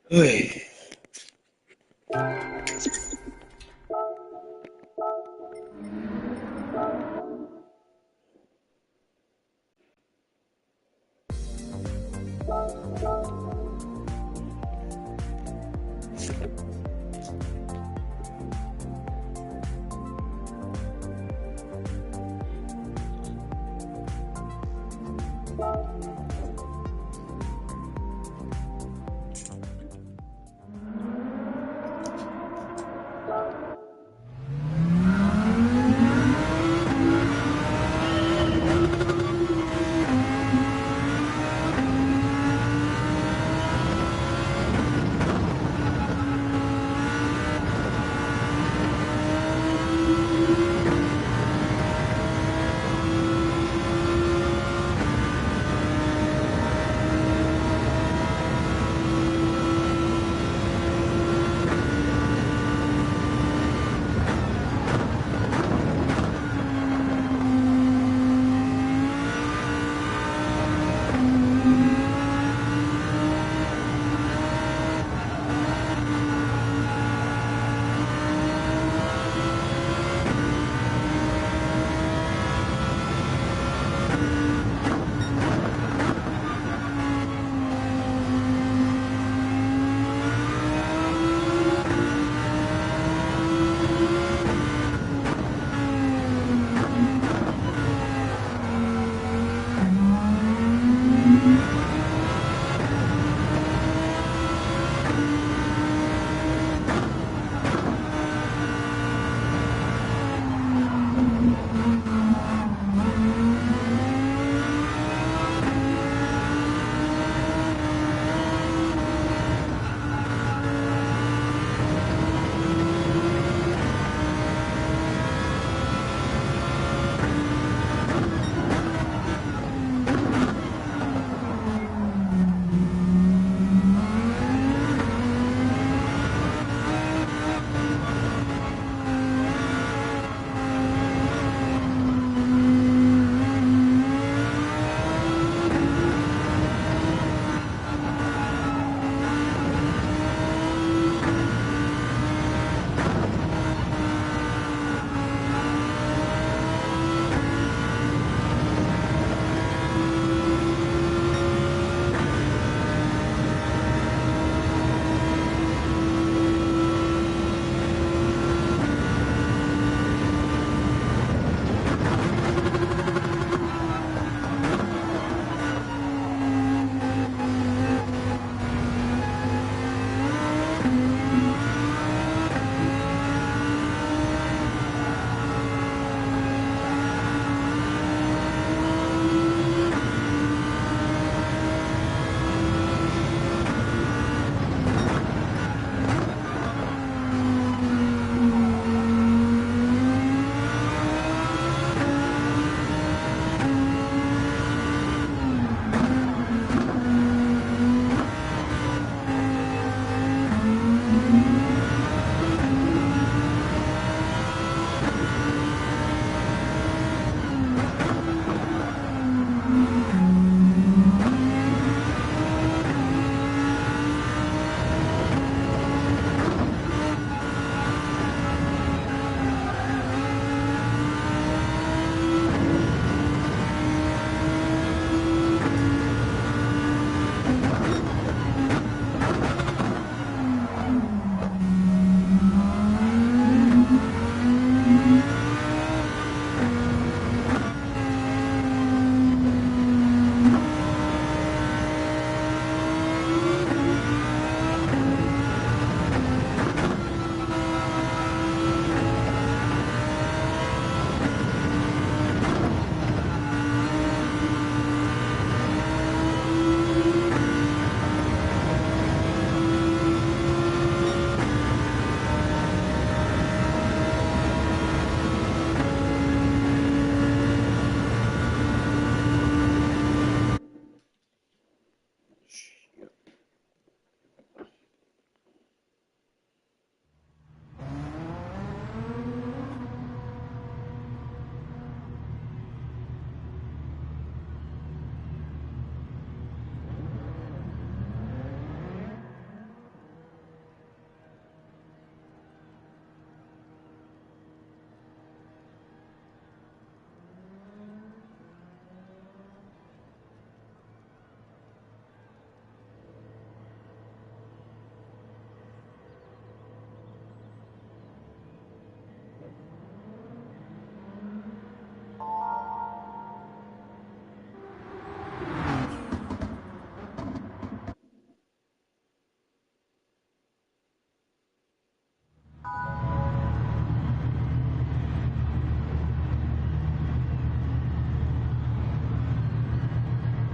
Uy.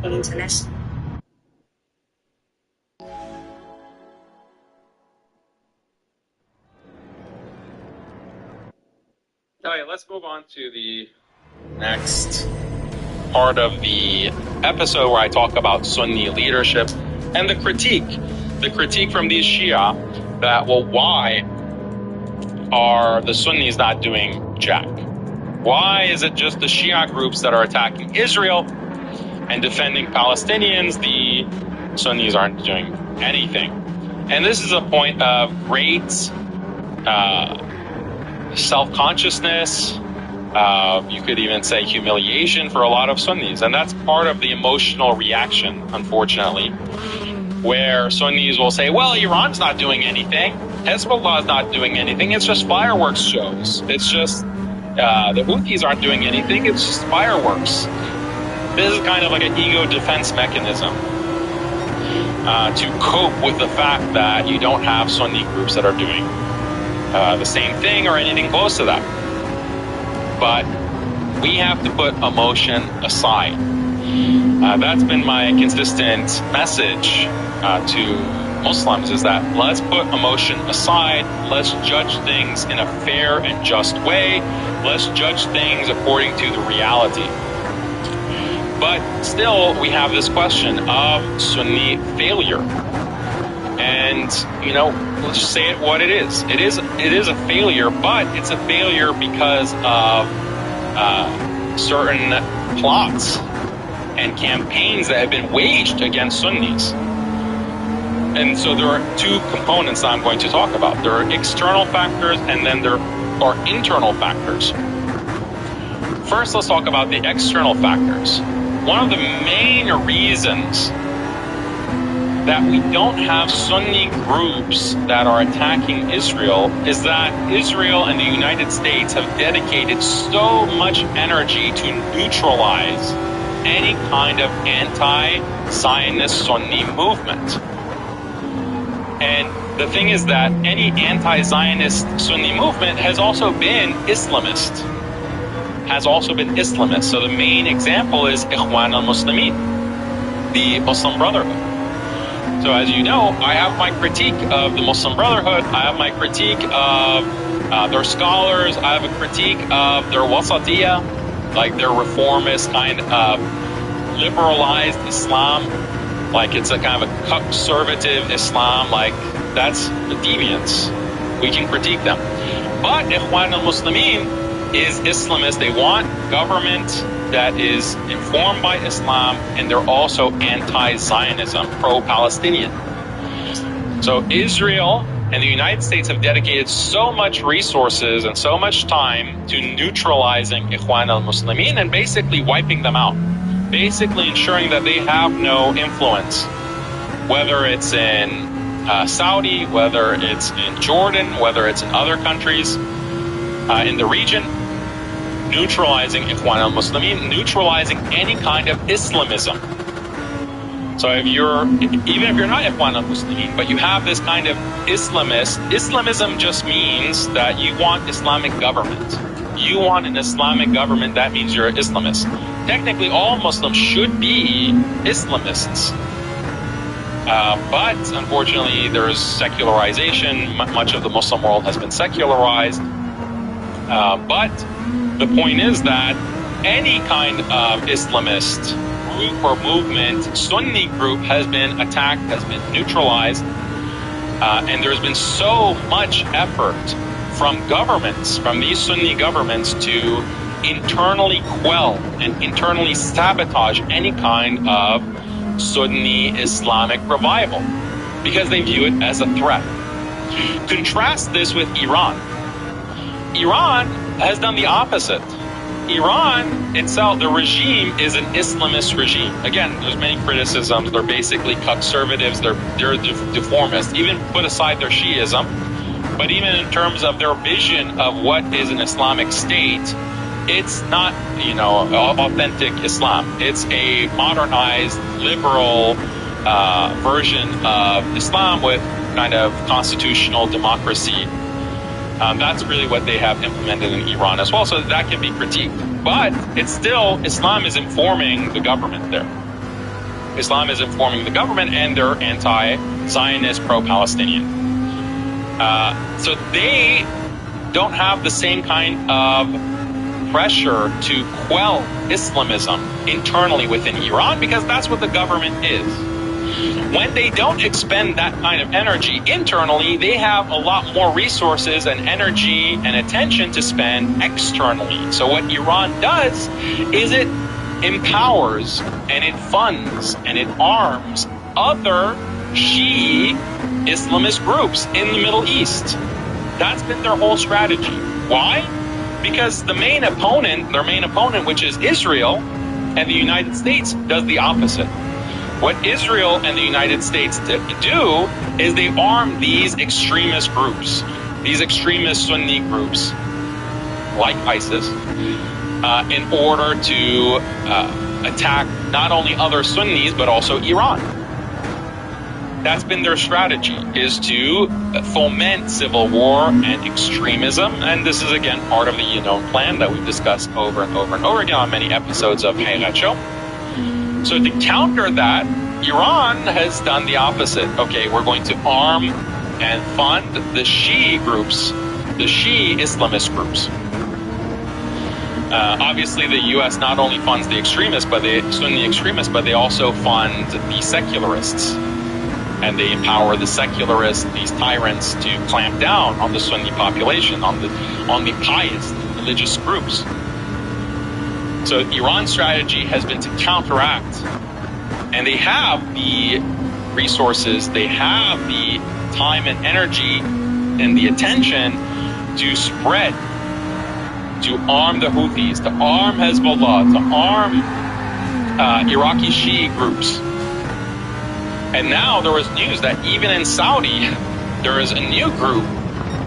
international. Okay, let's move on to the next part of the episode where I talk about Sunni leadership and the critique from these Shia that, well, why are the Sunnis not doing jack? Why is it just the Shia groups that are attacking Israel and defending Palestinians? The Sunnis aren't doing anything. And this is a point of great self-consciousness, you could even say humiliation for a lot of Sunnis. And that's part of the emotional reaction, unfortunately, where Sunnis will say, well, Iran's not doing anything. Hezbollah is not doing anything. It's just fireworks shows. It's just the Houthis aren't doing anything. It's just fireworks. This is kind of like an ego defense mechanism to cope with the fact that you don't have Sunni groups that are doing the same thing or anything close to that. But we have to put emotion aside. That's been my consistent message to Muslims, is that let's put emotion aside. Let's judge things in a fair and just way. Let's judge things according to the reality. But still, we have this question of Sunni failure. And, you know, let's just say it what it is. It is a failure, but it's a failure because of certain plots and campaigns that have been waged against Sunnis. And so there are two components that I'm going to talk about. There are external factors, and then there are internal factors. First, let's talk about the external factors. One of the main reasons that we don't have Sunni groups that are attacking Israel is that Israel and the United States have dedicated so much energy to neutralize any kind of anti-Zionist Sunni movement. And the thing is that any anti-Zionist Sunni movement has also been Islamist. So the main example is Ikhwan al-Muslimin, the Muslim Brotherhood. So as you know, I have my critique of the Muslim Brotherhood. I have my critique of their scholars. I have a critique of their wasatiyah, like their reformist kind of liberalized Islam. Like it's a kind of a conservative Islam. Like that's the deviants. We can critique them. But Ikhwan al-Muslimin is Islamist. They want government that is informed by Islam, and they're also anti-Zionism, pro-Palestinian. So Israel and the United States have dedicated so much resources and so much time to neutralizing Ikhwan al-Muslimin and basically wiping them out, basically ensuring that they have no influence, whether it's in Saudi, whether it's in Jordan, whether it's in other countries in the region. Neutralizing Ikhwan al-Muslimin, neutralizing any kind of Islamism. So even if you're not Ikhwan al-Muslimin, but you have this kind of Islamism just means that you want Islamic government. You want an Islamic government, that means you're an Islamist. Technically, all Muslims should be Islamists. But unfortunately, there's secularization. Much of the Muslim world has been secularized. But the point is that any kind of Islamist group or movement, Sunni group, has been attacked, has been neutralized, and there's been so much effort from governments, from these Sunni governments, to internally quell and internally sabotage any kind of Sunni Islamic revival, because they view it as a threat. Contrast this with Iran. Iran has done the opposite. Iran itself, the regime, is an Islamist regime. Again, there's many criticisms. They're basically conservatives. They're deformists. Even put aside their Shiism, but even in terms of their vision of what is an Islamic state, it's not, authentic Islam. It's a modernized, liberal version of Islam with kind of constitutional democracy. That's really what they have implemented in Iran as well, so that can be critiqued. But it's still, Islam is informing the government there. Islam is informing the government, and they're anti-Zionist, pro-Palestinian. So they don't have the same kind of pressure to quell Islamism internally within Iran, because that's what the government is. When they don't expend that kind of energy internally, they have a lot more resources and energy and attention to spend externally. So what Iran does is it empowers and it funds and it arms other Shi'i Islamist groups in the Middle East. That's been their whole strategy. Why? Because their main opponent, which is Israel and the United States, does the opposite. What Israel and the United States do is they arm these extremist groups, these extremist Sunni groups, like ISIS, in order to attack not only other Sunnis, but also Iran. That's been their strategy, is to foment civil war and extremism. And this is, again, part of the plan that we've discussed over and over and over again on many episodes of huracan. So to counter that, Iran has done the opposite. Okay, we're going to arm and fund the Shi'i groups, the Shi'i Islamist groups. Obviously, the U.S. not only funds the extremists, but the Sunni extremists, but they also fund the secularists. And they empower the secularists, these tyrants, to clamp down on the Sunni population, on the pious religious groups. So Iran's strategy has been to counteract, and they have the resources, they have the time and energy and the attention to spread, to arm the Houthis, to arm Hezbollah, to arm Iraqi Shi'i groups. And now there was news that even in Saudi, there is a new group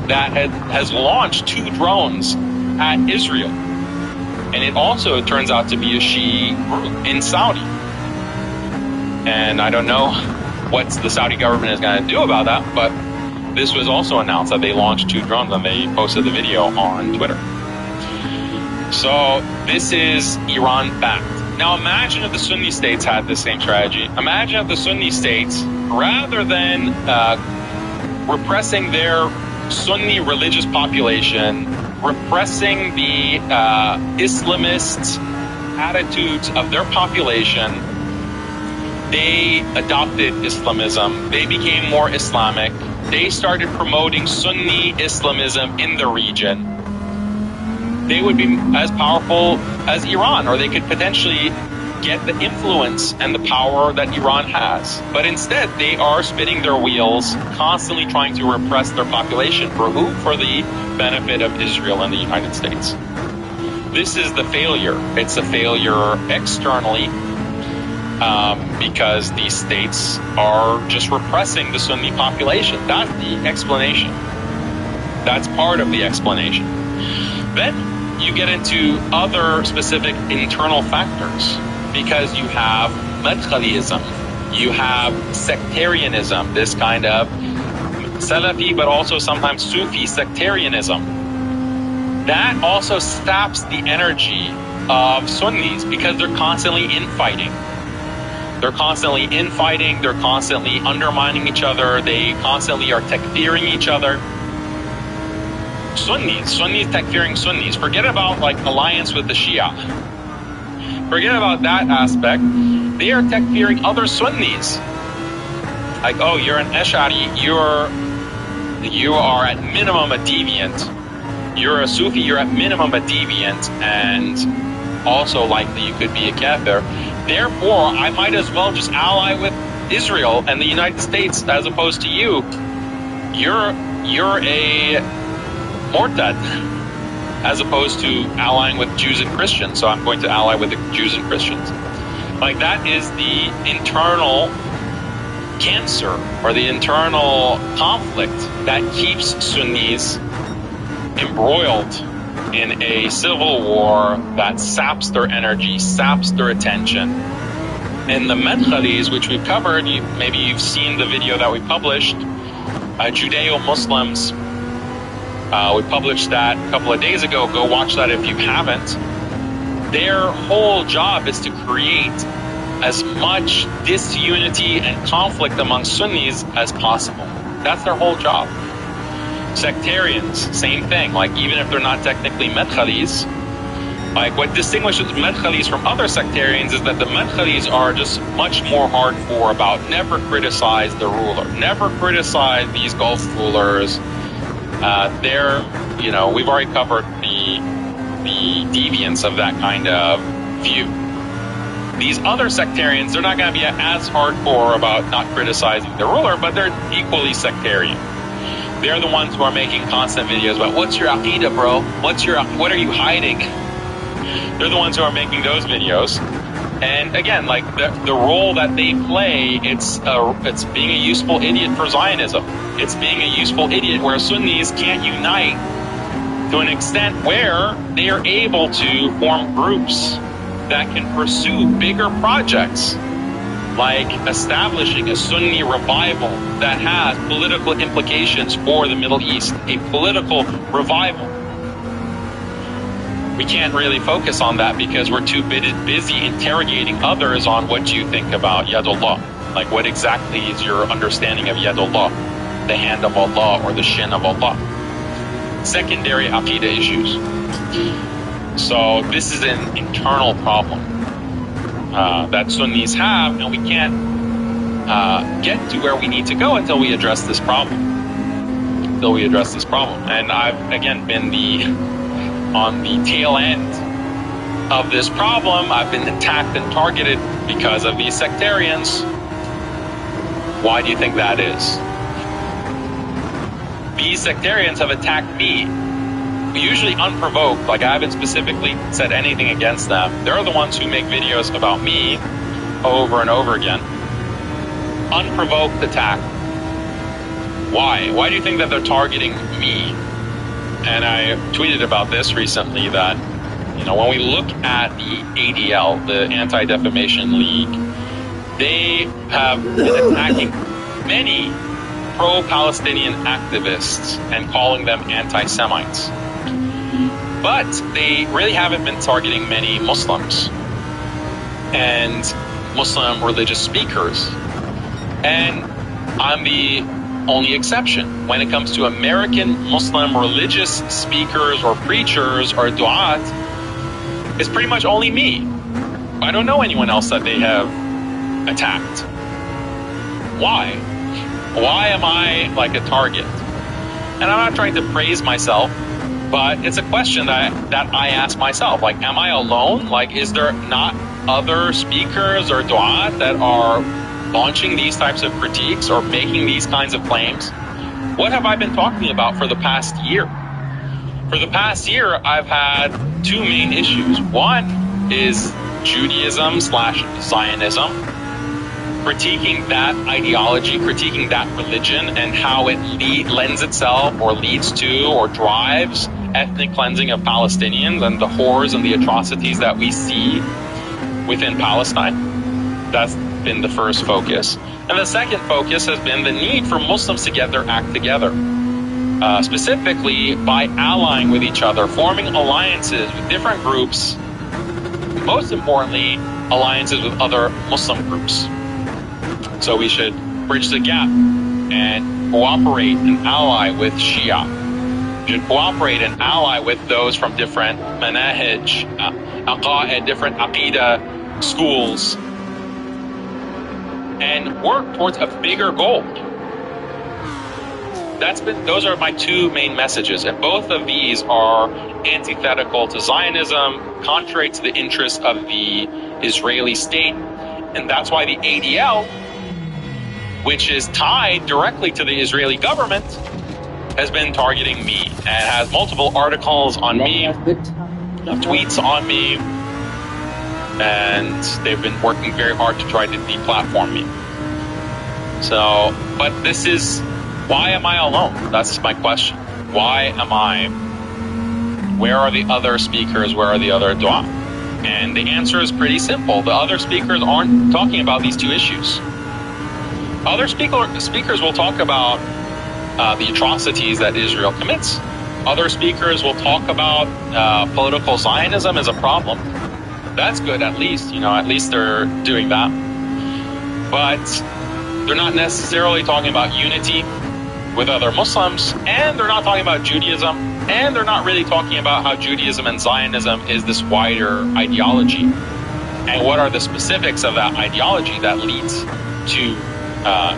that has launched 2 drones at Israel. And it also turns out to be a Shi'i group in Saudi. And I don't know what the Saudi government is going to do about that, but this was also announced that they launched 2 drones, and they posted the video on Twitter. So this is Iran backed. Now imagine if the Sunni states had the same strategy. Imagine if the Sunni states, rather than repressing their Sunni religious population, repressing the Islamist attitudes of their population, they adopted Islamism. They became more Islamic. They started promoting Sunni Islamism in the region. They would be as powerful as Iran, or they could potentially get the influence and the power that Iran has. But instead, they are spinning their wheels, constantly trying to repress their population. For who? For the benefit of Israel and the United States. This is the failure. It's a failure externally, because these states are just repressing the Sunni population. That's the explanation. That's part of the explanation. Then you get into other specific internal factors, because you have madkhaliism, you have sectarianism, this kind of Salafi but also sometimes Sufi sectarianism. That also saps the energy of Sunnis, because they're constantly infighting. They're constantly infighting, they're constantly undermining each other, they constantly are takfiring each other. Sunnis takfiring Sunnis. Forget about like alliance with the Shia. Forget about that aspect. They are takfiring other Sunnis. Like, oh, you're an Ash'ari, you are at minimum a deviant. You're a Sufi, you're at minimum a deviant, and also likely you could be a kafir. Therefore, I might as well just ally with Israel and the United States as opposed to you. You're a Mortad, as opposed to allying with Jews and Christians, so I'm going to ally with the Jews and Christians. Like, that is the internal cancer, or the internal conflict that keeps Sunnis embroiled in a civil war that saps their energy, saps their attention. And the Madkhalis, which we've covered, maybe you've seen the video that we published, Judeo-Muslims. We published that a couple of days ago. Go watch that if you haven't. Their whole job is to create as much disunity and conflict among Sunnis as possible. That's their whole job. Sectarians, same thing. Like, even if they're not technically madkhalis, like, what distinguishes madkhalis from other sectarians is that the madkhalis are just much more hardcore about never criticize the ruler, never criticize these Gulf rulers. They're, you know, we've already covered the deviance of that kind of view. These other sectarians, they're not going to be as hardcore about not criticizing the ruler, but they're equally sectarian. They're the ones who are making constant videos about, what's your aqidah, bro? What are you hiding? They're the ones who are making those videos. And again, like, the role that they play, it's being a useful idiot for Zionism. It's being a useful idiot where Sunnis can't unite to an extent where they are able to form groups that can pursue bigger projects, like establishing a Sunni revival that has political implications for the Middle East, a political revival. We can't really focus on that because we're too busy interrogating others on what you think about Yadullah. Like, what exactly is your understanding of Yadullah, the hand of Allah or the shin of Allah? Secondary aqidah issues. So this is an internal problem that Sunnis have, and we can't get to where we need to go until we address this problem. And I've, again, been on the tail end of this problem. I've been attacked and targeted because of these sectarians. Why do you think that is? These sectarians have attacked me, usually unprovoked. Like, I haven't specifically said anything against them. They're the ones who make videos about me over and over again. Unprovoked attack. Why? Why do you think that they're targeting me? And I tweeted about this recently, that, you know, when we look at the ADL, the Anti-Defamation League, they have been attacking many pro-Palestinian activists and calling them anti-Semites. But they really haven't been targeting many Muslims and Muslim religious speakers. And I'm the only exception. When it comes to American Muslim religious speakers or preachers or du'at, it's pretty much only me. I don't know anyone else that they have attacked. Why? Why am I like a target? And I'm not trying to praise myself, but it's a question that I ask myself. Like, am I alone? Like, is there not other speakers or du'at that are launching these types of critiques or making these kinds of claims? What have I been talking about for the past year? For the past year, I've had two main issues. One is Judaism/Zionism, critiquing that ideology, critiquing that religion and how it lends itself or leads to or drives ethnic cleansing of Palestinians and the horrors and the atrocities that we see within Palestine. That's been the first focus. And the second focus has been the need for Muslims to act together, specifically by allying with each other, forming alliances with different groups, most importantly, alliances with other Muslim groups. So we should bridge the gap and cooperate and ally with Shia. We should cooperate and ally with those from different manahij, aqa'id, different aqidah schools, and work towards a bigger goal. Those are my two main messages, and both of these are antithetical to Zionism, contrary to the interests of the Israeli state, and that's why the ADL, which is tied directly to the Israeli government, has been targeting me and has multiple articles on me, tweets on me, and they've been working very hard to try to deplatform me. So, but this is, why am I alone? That's my question. Why am I? Where are the other speakers? Where are the other dua? And the answer is pretty simple. The other speakers aren't talking about these two issues. Other speakers will talk about the atrocities that Israel commits. Other speakers will talk about political Zionism as a problem. That's good, at least. At least they're doing that. But they're not necessarily talking about unity with other Muslims, and they're not talking about Judaism, and they're not really talking about how Judaism and Zionism is this wider ideology. And what are the specifics of that ideology that leads to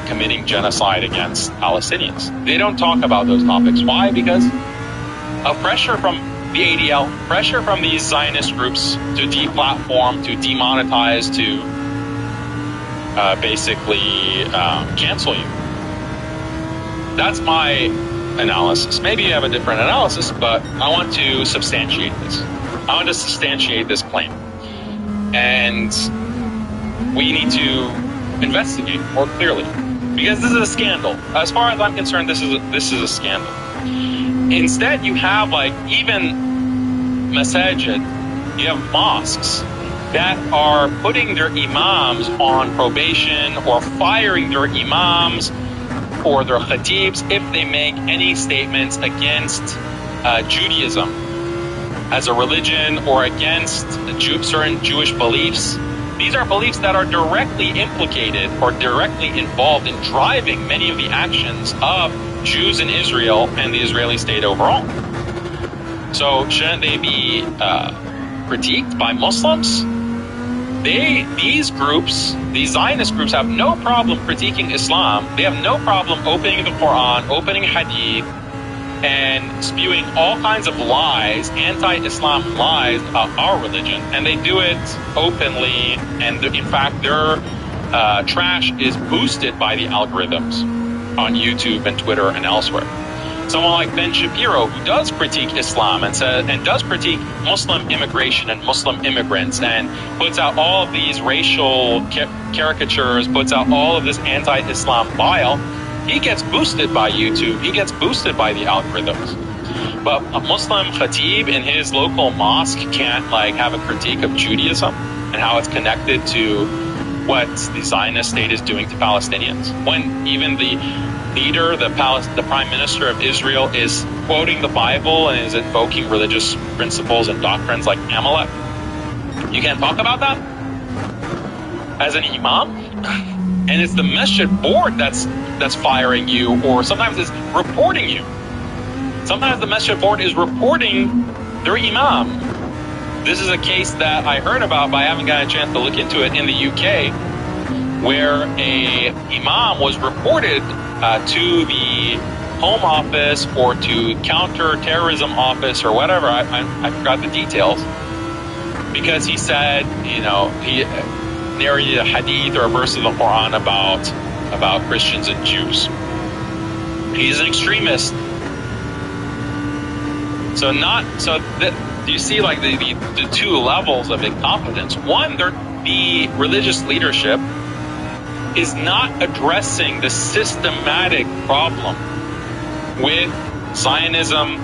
committing genocide against Palestinians? They don't talk about those topics. Why? Because of pressure from the ADL, pressure from these Zionist groups to deplatform, to demonetize, to basically cancel you. That's my analysis. Maybe you have a different analysis, but I want to substantiate this. I want to substantiate this claim. And we need to investigate more clearly, because this is a scandal. As far as I'm concerned, this is a scandal. Instead, you have even masajid, you have mosques that are putting their imams on probation or firing their imams or their khatibs if they make any statements against Judaism as a religion or against certain Jewish beliefs. These are beliefs that are directly implicated or directly involved in driving many of the actions of Jews in Israel and the Israeli state overall. So shouldn't they be critiqued by Muslims? These groups, these Zionist groups, have no problem critiquing Islam. They have no problem opening the Quran, opening Hadith, and spewing all kinds of lies, anti-Islam lies about our religion. And they do it openly, and in fact their trash is boosted by the algorithms on YouTube and Twitter and elsewhere. Someone like Ben Shapiro, who does critique Islam and does critique Muslim immigration and Muslim immigrants, and puts out all of these racial caricatures, puts out all of this anti-Islam bile, he gets boosted by YouTube. He gets boosted by the algorithms. But a Muslim khatib in his local mosque can't have a critique of Judaism and how it's connected to what the Zionist state is doing to Palestinians, when even the leader, the prime minister of Israel, is quoting the Bible and is invoking religious principles and doctrines like Amalek. You can't talk about that as an imam? And it's the masjid board that's firing you, or sometimes it's reporting you. Sometimes the masjid board is reporting their imam. This is a case that I heard about, but I haven't gotten a chance to look into it, in the UK, where a imam was reported to the Home Office or to counter-terrorism office or whatever. I forgot the details, because he said, he narrated a hadith or a verse of the Quran about Christians and Jews. He's an extremist. Do you see the two levels of incompetence? One, the religious leadership is not addressing the systematic problem with Zionism,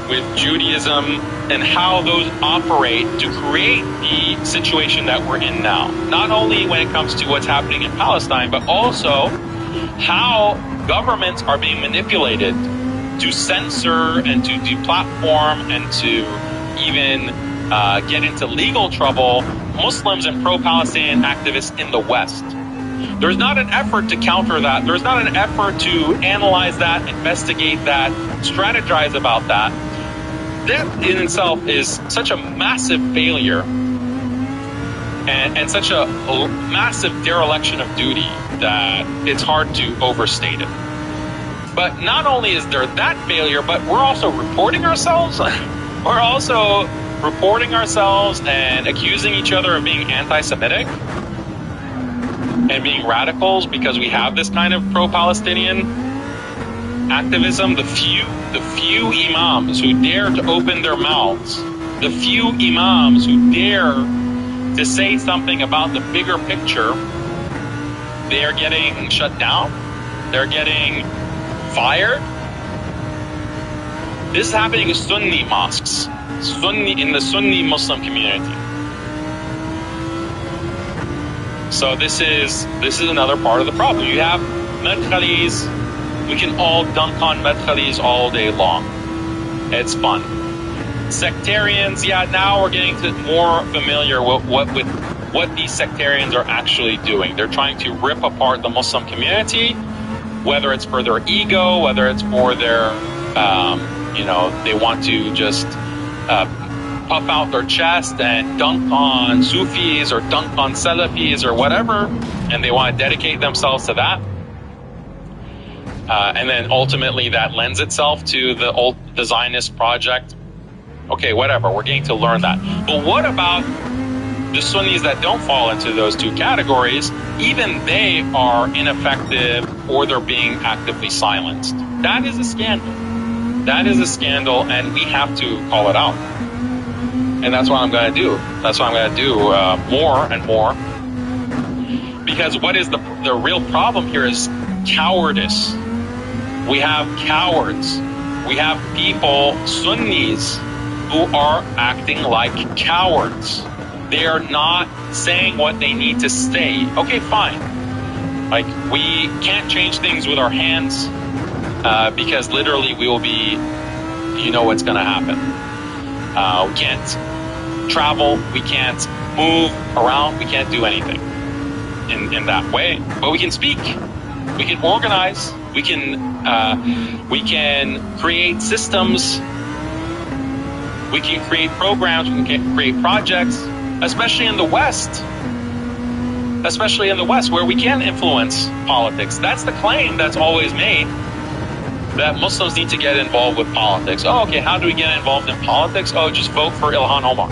with Judaism, and how those operate to create the situation that we're in now. Not only when it comes to what's happening in Palestine, but also how governments are being manipulated to censor and to deplatform and to even get into legal trouble Muslims and pro-Palestinian activists in the West. There's not an effort to counter that. There's not an effort to analyze that, investigate that, strategize about that. That in itself is such a massive failure and such a massive dereliction of duty that it's hard to overstate it. But not only is there that failure, but we're also reporting ourselves. We're also reporting ourselves and accusing each other of being anti-Semitic and being radicals because we have this kind of pro-Palestinian activism. The few imams who dare to open their mouths, the few imams who dare to say something about the bigger picture, they are getting shut down. They're getting fired. This is happening in Sunni mosques, in the Sunni Muslim community. So this is another part of the problem. You have madkhalis. We can all dunk on madkhalis all day long. It's fun. Sectarians, yeah, now we're getting to more familiar with what these sectarians are actually doing. They're trying to rip apart the Muslim community, whether it's for their ego, whether it's for their, they want to just puff out their chest and dunk on Sufis or dunk on Salafis or whatever, and they want to dedicate themselves to that. And then ultimately that lends itself to the Zionist project. Okay, whatever, we're getting to learn that. But what about the Sunnis that don't fall into those two categories? Even they are ineffective, or they're being actively silenced. That is a scandal. That is a scandal, and we have to call it out. And that's what I'm going to do. That's what I'm going to do more and more. Because what is the real problem here is cowardice. We have cowards. We have people, Sunnis, who are acting like cowards. They are not saying what they need to say. Okay, fine. Like, we can't change things with our hands because literally we will be, what's going to happen. We can't travel. We can't move around. We can't do anything in that way. But we can speak. We can organize. We can create systems. We can create programs. We can create projects, especially in the West. Especially in the West, where we can influence politics. That's the claim that's always made, that Muslims need to get involved with politics. Oh, okay, how do we get involved in politics? Oh, just vote for Ilhan Omar.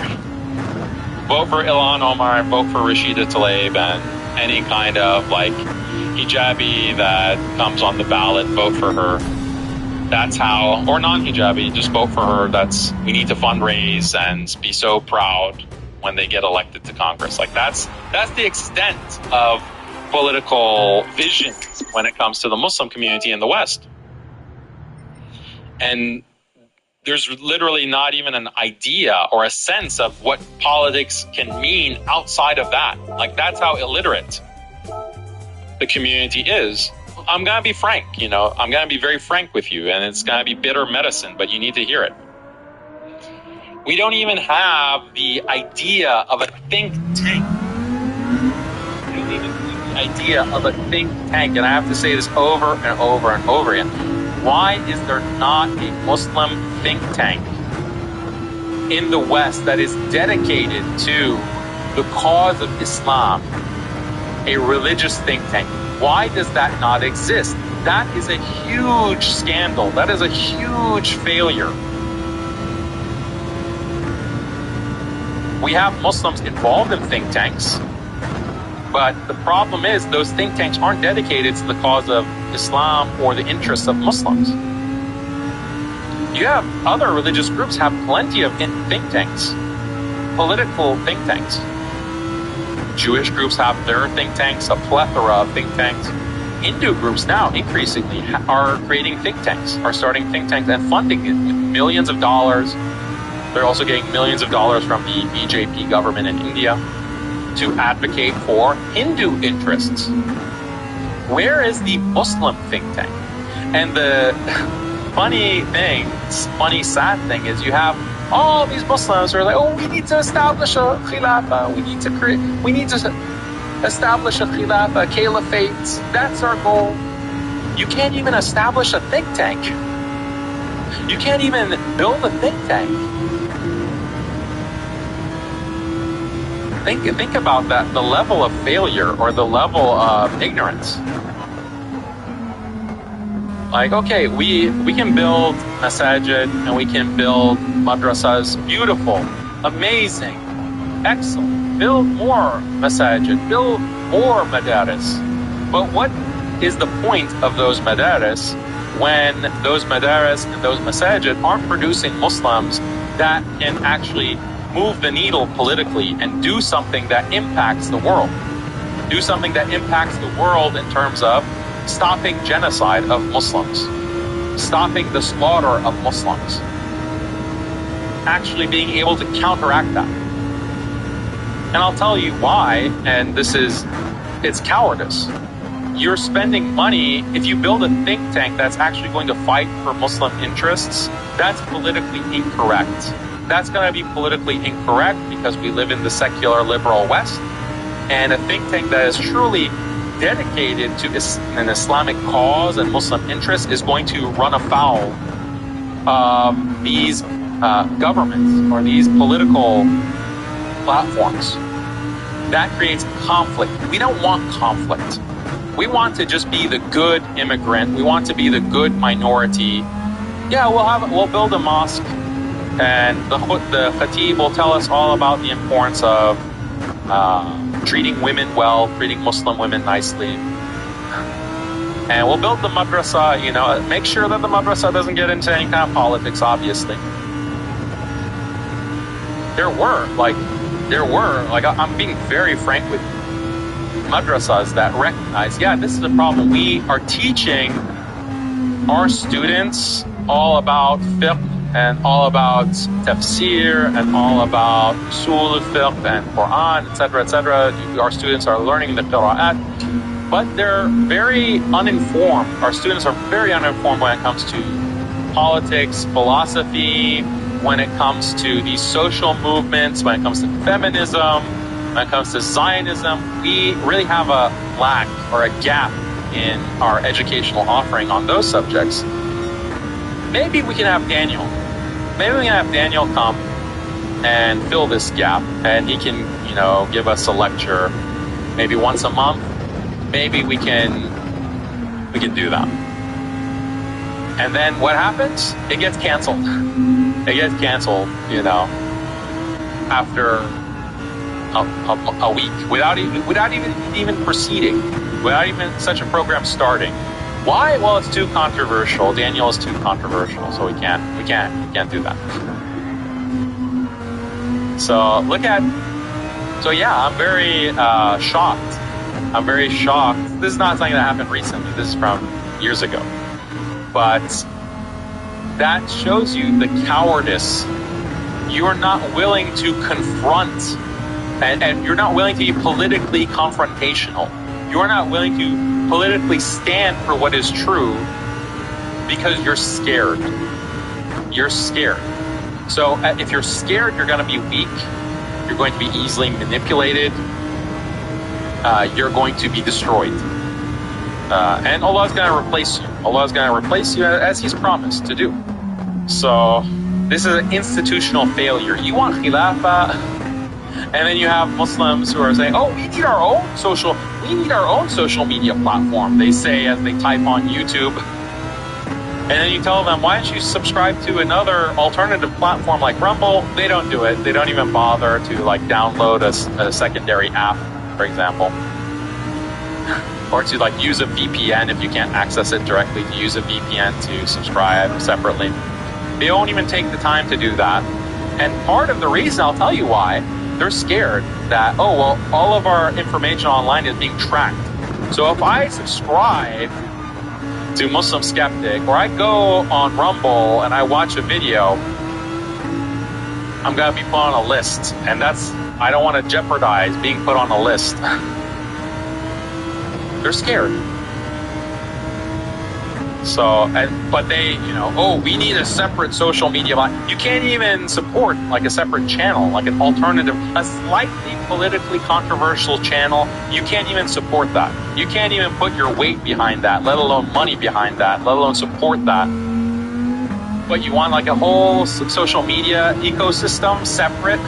Vote for Ilhan Omar, vote for Rashida Tlaib, and any kind of hijabi that comes on the ballot, vote for her. That's how, or non-hijabi, just vote for her. We need to fundraise and be so proud when they get elected to Congress. That's the extent of political vision when it comes to the Muslim community in the West. And there's literally not even an idea or a sense of what politics can mean outside of that. That's how illiterate the community is. I'm going to be frank, I'm going to be very frank with you, and it's going to be bitter medicine, but you need to hear it. We don't even have the idea of a think tank. We don't even have the idea of a think tank, and I have to say this over and over and over again. Why is there not a Muslim think tank in the West that is dedicated to the cause of Islam, a religious think tank? Why does that not exist? That is a huge scandal. That is a huge failure. We have Muslims involved in think tanks, but the problem is those think tanks aren't dedicated to the cause of Islam or the interests of Muslims. You have other religious groups have plenty of think tanks, political think tanks. Jewish groups have their think tanks, a plethora of think tanks. Hindu groups now increasingly are creating think tanks, are starting think tanks and funding it with millions of dollars. They're also getting millions of dollars from the BJP government in India to advocate for Hindu interests. Where is the Muslim think tank? And the funny, sad thing is you have all these Muslims who are like, oh, we need to establish a khilafah, we need to establish a khilafah, a caliphate, that's our goal. You can't even establish a think tank. You can't even build a think tank. Think about that, the level of failure or the level of ignorance. Okay, we can build masajid and we can build madrasas, beautiful, amazing, excellent. Build more masajid, build more madaris. But what is the point of those madaris when those madaris and those masajid aren't producing Muslims that can actually move the needle politically and do something that impacts the world? Do something that impacts the world in terms of stopping genocide of Muslims, stopping the slaughter of Muslims, actually being able to counteract that. And I'll tell you why, and it's cowardice. You're spending money, if you build a think tank that's actually going to fight for Muslim interests, that's politically incorrect. that's going to be politically incorrect because we live in the secular liberal West. And a think tank that is truly dedicated to an Islamic cause and Muslim interest is going to run afoul of these governments or these political platforms. That creates conflict. We don't want conflict. We want to just be the good immigrant. We want to be the good minority. Yeah, we'll build a mosque, and the khatib will tell us all about the importance of treating women well, treating Muslim women nicely. And we'll build the madrasa, make sure that the madrasa doesn't get into any kind of politics, obviously. I'm being very frank with you, madrasas that recognize, yeah, this is a problem. We are teaching our students all about fiqh and all about tafsir and all about usul al-fiqh and Quran, etc., etc. Our students are learning the qira'at, but they're very uninformed. Our students are very uninformed when it comes to politics, philosophy, when it comes to these social movements, when it comes to feminism, when it comes to Zionism. We really have a lack or a gap in our educational offering on those subjects. Maybe we can have Daniel. Maybe we can have Daniel come and fill this gap, and he can, give us a lecture maybe once a month. Maybe we can do that. And then what happens? It gets canceled. It gets canceled, after a week without even proceeding, without even such a program starting. Why? Well, it's too controversial. Daniel is too controversial, so we can't do that. So I'm very shocked. I'm very shocked. This is not something that happened recently. This is from years ago. But that shows you the cowardice. You're not willing to confront, and you're not willing to be politically confrontational. You're not willing to politically stand for what is true because you're scared. You're scared. So if you're scared, you're going to be weak. You're going to be easily manipulated. You're going to be destroyed. And Allah is going to replace you. Allah is going to replace you as He's promised to do. So this is an institutional failure. You want khilafah, and then you have Muslims who are saying, "Oh, we need our own social media platform." They say as they type on YouTube, and then you tell them, "Why don't you subscribe to another alternative platform like Rumble?" They don't do it. They don't even bother to download a secondary app, for example. Or to use a VPN if you can't access it directly, to use a VPN to subscribe separately. They don't even take the time to do that. And part of the reason, I'll tell you why, they're scared that, all of our information online is being tracked. So if I subscribe to Muslim Skeptic, or I go on Rumble and I watch a video, I'm going to be put on a list. And I don't want to jeopardize being put on a list. They're scared. So, but they, we need a separate social media. You can't even support a separate channel, an alternative, a slightly politically controversial channel. You can't even support that. You can't even put your weight behind that, let alone money behind that, let alone support that. But you want a whole social media ecosystem separate?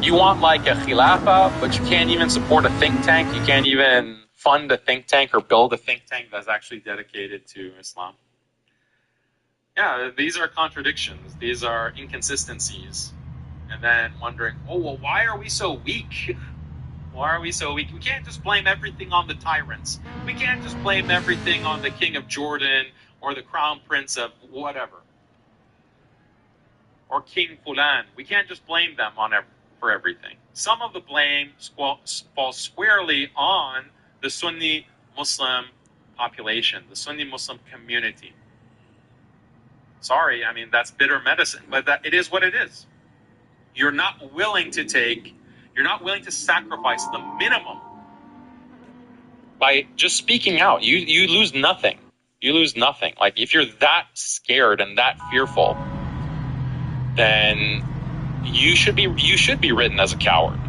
You want a khilafah, but you can't even support a think tank. You can't even fund a think tank or build a think tank that's actually dedicated to Islam. Yeah, these are contradictions. These are inconsistencies. And then wondering, why are we so weak? Why are we so weak? We can't just blame everything on the tyrants. We can't just blame everything on the king of Jordan or the crown prince of whatever. Or King Fulan. We can't just blame them for everything. Some of the blame falls squarely on the Sunni Muslim population, the Sunni Muslim community. Sorry, that's bitter medicine, but it is what it is. You're not willing to sacrifice the minimum by just speaking out. You lose nothing. You lose nothing. Like, if you're that scared and that fearful, then you should be written as a coward.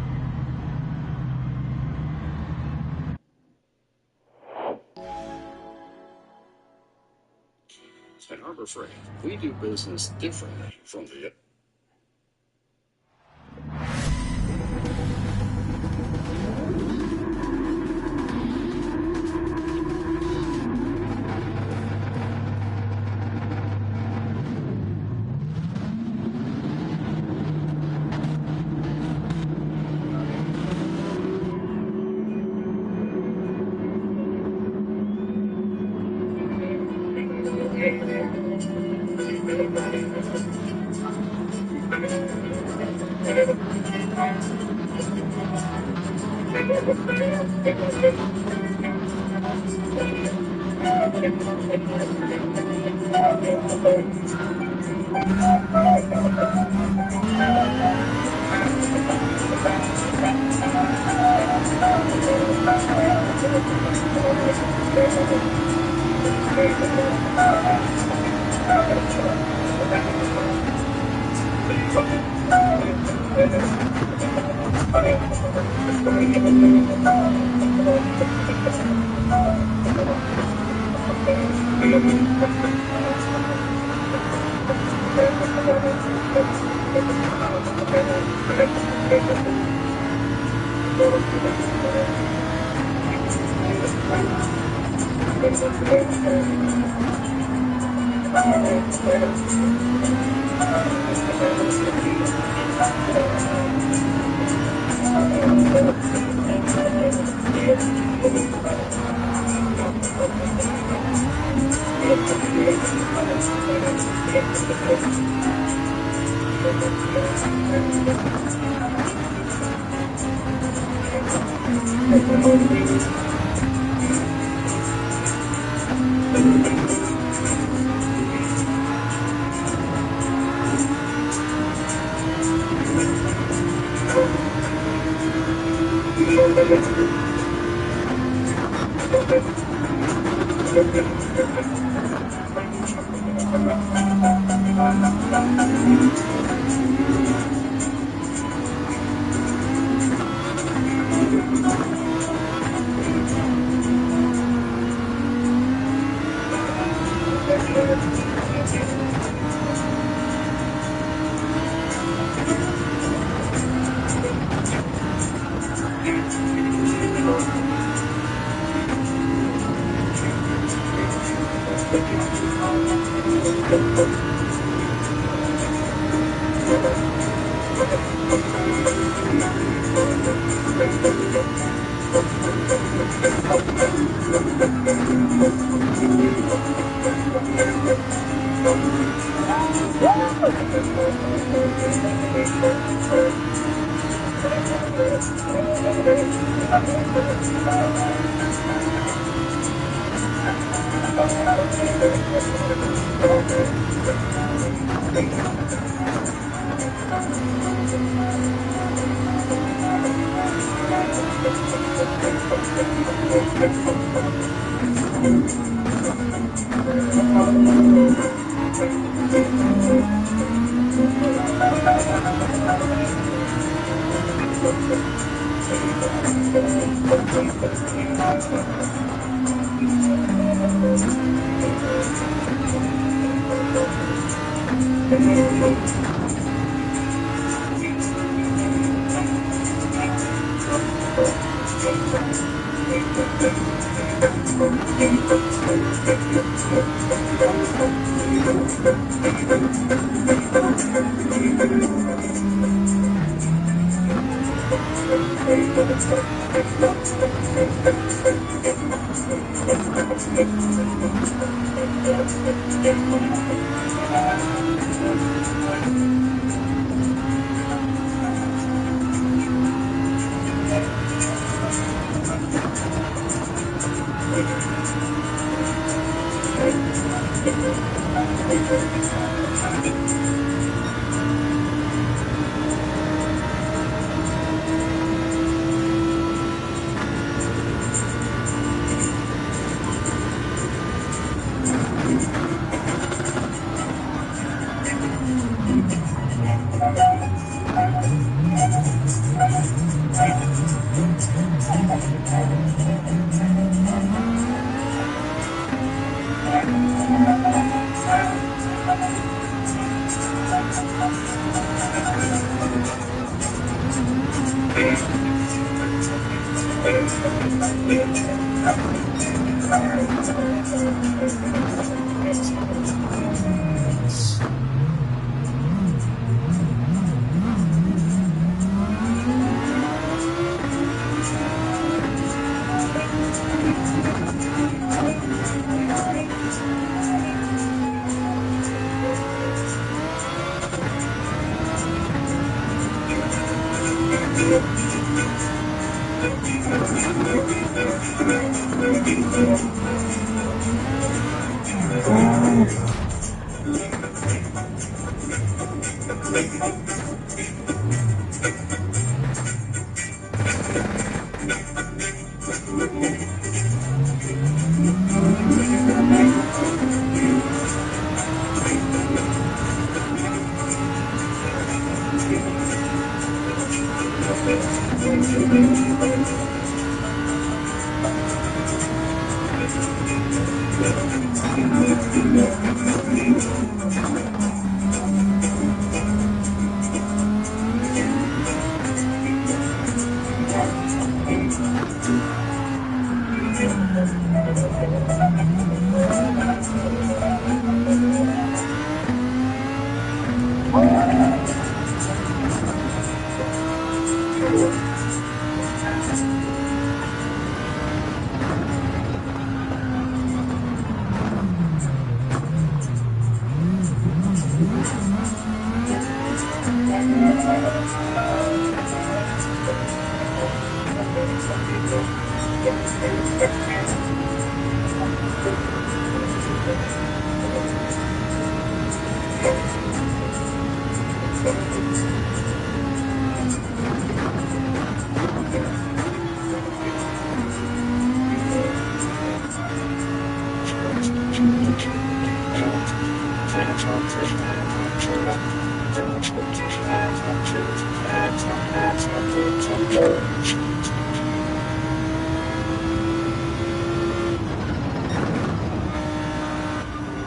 At Harbor Freight, we do business differently from the...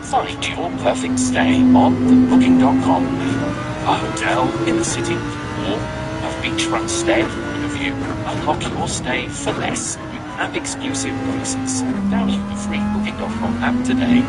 Find your perfect stay on thebooking.com. A hotel in the city or a beachfront stay with a view. Unlock your stay for less with app-exclusive prices. Download the free booking.com app today.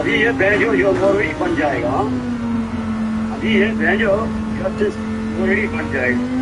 अभी ये banjo जो already बन जाएगा अभी ये banjo justice already बन जाएगा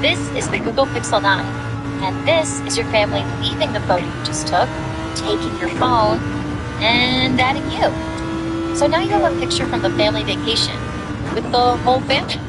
This is the Google Pixel 9, and this is your family leaving the photo you just took, taking your phone, and adding you. So now you have a picture from the family vacation with the whole family.